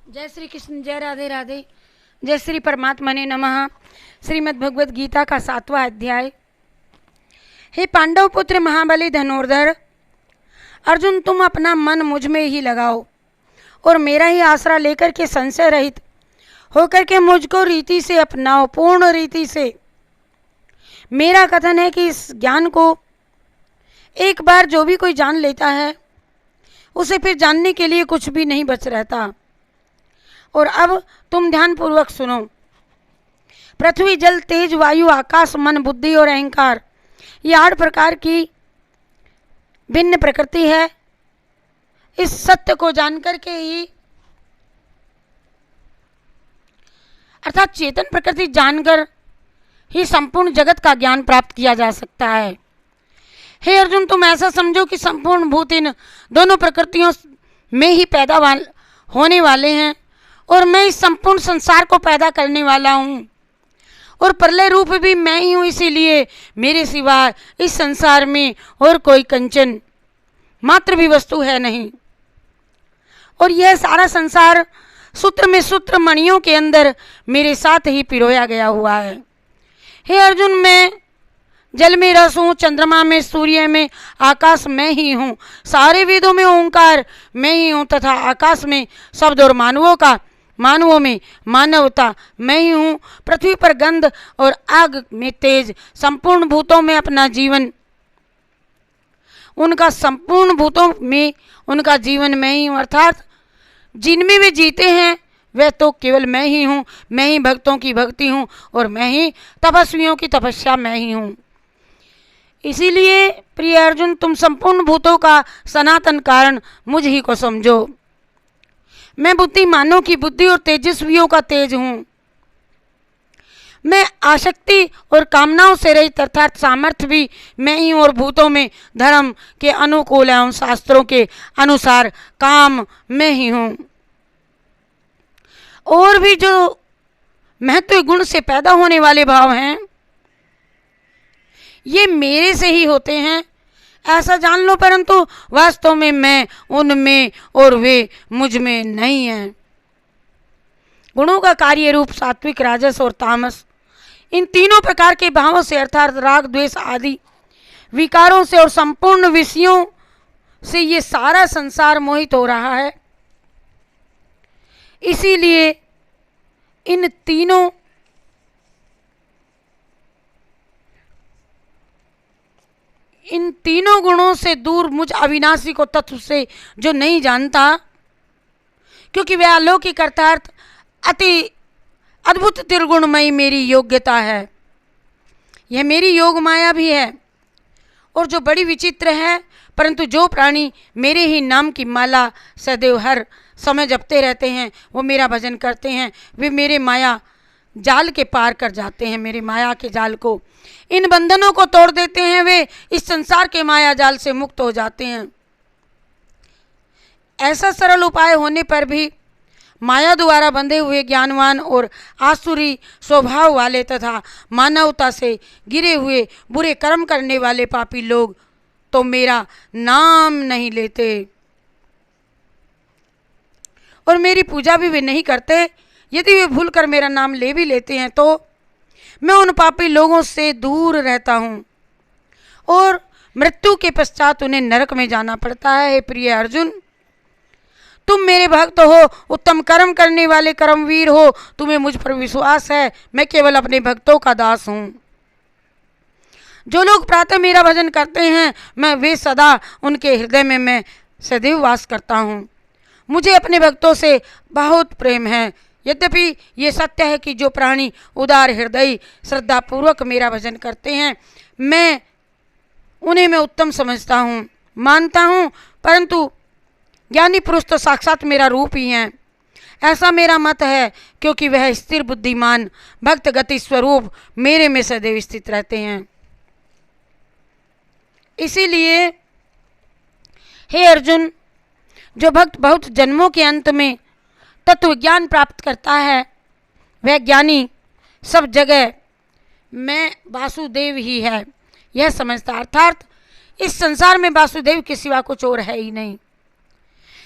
जय श्री कृष्ण, जय राधे राधे, जय श्री परमात्मा ने नमः। श्रीमद् भगवद गीता का 7वां अध्याय। हे पांडव पुत्र महाबली धनुर्धर अर्जुन, तुम अपना मन मुझ में ही लगाओ और मेरा ही आसरा लेकर के संशय रहित होकर के मुझको रीति से अपनाओ, पूर्ण रीति से। मेरा कथन है कि इस ज्ञान को एक बार जो भी कोई जान लेता है उसे फिर जानने के लिए कुछ भी नहीं बच रहता। और अब तुम ध्यानपूर्वक सुनो। पृथ्वी, जल, तेज, वायु, आकाश, मन, बुद्धि और अहंकार, ये 8 प्रकार की भिन्न प्रकृति है। इस सत्य को जानकर के ही, अर्थात चेतन प्रकृति जानकर ही संपूर्ण जगत का ज्ञान प्राप्त किया जा सकता है। हे अर्जुन, तुम ऐसा समझो कि संपूर्ण भूत इन दोनों प्रकृतियों में ही पैदा होने वाले हैं और मैं इस संपूर्ण संसार को पैदा करने वाला हूँ और प्रलय रूप भी मैं ही हूँ। इसीलिए मेरे सिवाय इस संसार में और कोई कंचन मात्र भी वस्तु है नहीं। और यह सारा संसार सूत्र में सूत्र मणियों के अंदर मेरे साथ ही पिरोया गया हुआ है। हे अर्जुन, मैं जल में रस हूँ, चंद्रमा में, सूर्य में, आकाश मैं ही हूँ, सारे वेदों में ओंकार मैं ही हूँ तथा आकाश में शब्द और मानवों में मानवता मैं ही हूँ। पृथ्वी पर गंध और आग में तेज, संपूर्ण भूतों में अपना जीवन, संपूर्ण भूतों में उनका जीवन मैं ही हूँ। अर्थात जिनमें वे जीते हैं वह तो केवल मैं ही हूँ। मैं ही भक्तों की भक्ति हूँ और मैं ही तपस्वियों की तपस्या मैं ही हूँ। इसीलिए प्रिय अर्जुन, तुम संपूर्ण भूतों का सनातन कारण मुझ ही को समझो। मैं बुद्धिमानों की बुद्धि और तेजस्वियों का तेज हूँ। मैं आसक्ति और कामनाओं से रहित अर्थात सामर्थ्य भी मैं ही हूँ और भूतों में धर्म के अनुकूल एवं शास्त्रों के अनुसार काम मैं ही हूँ। और भी जो महत्व गुण से पैदा होने वाले भाव हैं ये मेरे से ही होते हैं, ऐसा जान लो। परंतु वास्तव में मैं उनमें और वे मुझ में नहीं हैं। गुणों का कार्य रूप सात्विक, राजस और तामस, इन तीनों प्रकार के भावों से अर्थात राग, द्वेष आदि विकारों से और संपूर्ण विषयों से ये सारा संसार मोहित हो रहा है। इसीलिए इन तीनों गुणों से दूर मुझ अविनाशी को तत्व से जो नहीं जानता, क्योंकि वह अलौकिक अर्थात अति अद्भुत त्रिगुणमयी मेरी योग्यता है। यह मेरी योग माया भी है और जो बड़ी विचित्र है। परंतु जो प्राणी मेरे ही नाम की माला सदैव हर समय जपते रहते हैं, वो मेरा भजन करते हैं, वे मेरे माया जाल के पार कर जाते हैं। मेरे माया के जाल को, इन बंधनों को तोड़ देते हैं, वे इस संसार के माया जाल से मुक्त हो जाते हैं। ऐसा सरल उपाय होने पर भी माया द्वारा बंधे हुए ज्ञानवान और आसुरी स्वभाव वाले तथा मानवता से गिरे हुए बुरे कर्म करने वाले पापी लोग तो मेरा नाम नहीं लेते और मेरी पूजा भी वे नहीं करते। यदि वे भूल कर मेरा नाम ले भी लेते हैं तो मैं उन पापी लोगों से दूर रहता हूँ और मृत्यु के पश्चात उन्हें नरक में जाना पड़ता है। हे प्रिय अर्जुन, तुम मेरे भक्त हो, उत्तम कर्म करने वाले कर्मवीर हो, तुम्हें मुझ पर विश्वास है। मैं केवल अपने भक्तों का दास हूँ। जो लोग प्रातः मेरा भजन करते हैं वे सदा उनके हृदय में मैं सदैव वास करता हूँ। मुझे अपने भक्तों से बहुत प्रेम है। यद्यपि ये सत्य है कि जो प्राणी उदार हृदय श्रद्धापूर्वक मेरा भजन करते हैं उन्हें मैं उत्तम समझता हूँ, मानता हूँ। परंतु ज्ञानी पुरुष तो साक्षात मेरा रूप ही हैं, ऐसा मेरा मत है, क्योंकि वह स्थिर बुद्धिमान भक्त गति स्वरूप मेरे में सदैव स्थित रहते हैं। इसीलिए हे अर्जुन, जो भक्त बहुत जन्मों के अंत में तत्व ज्ञान प्राप्त करता है वह ज्ञानी सब जगह मैं वासुदेव ही है यह समझता। अर्थात इस संसार में वासुदेव के सिवा कुछ और है ही नहीं।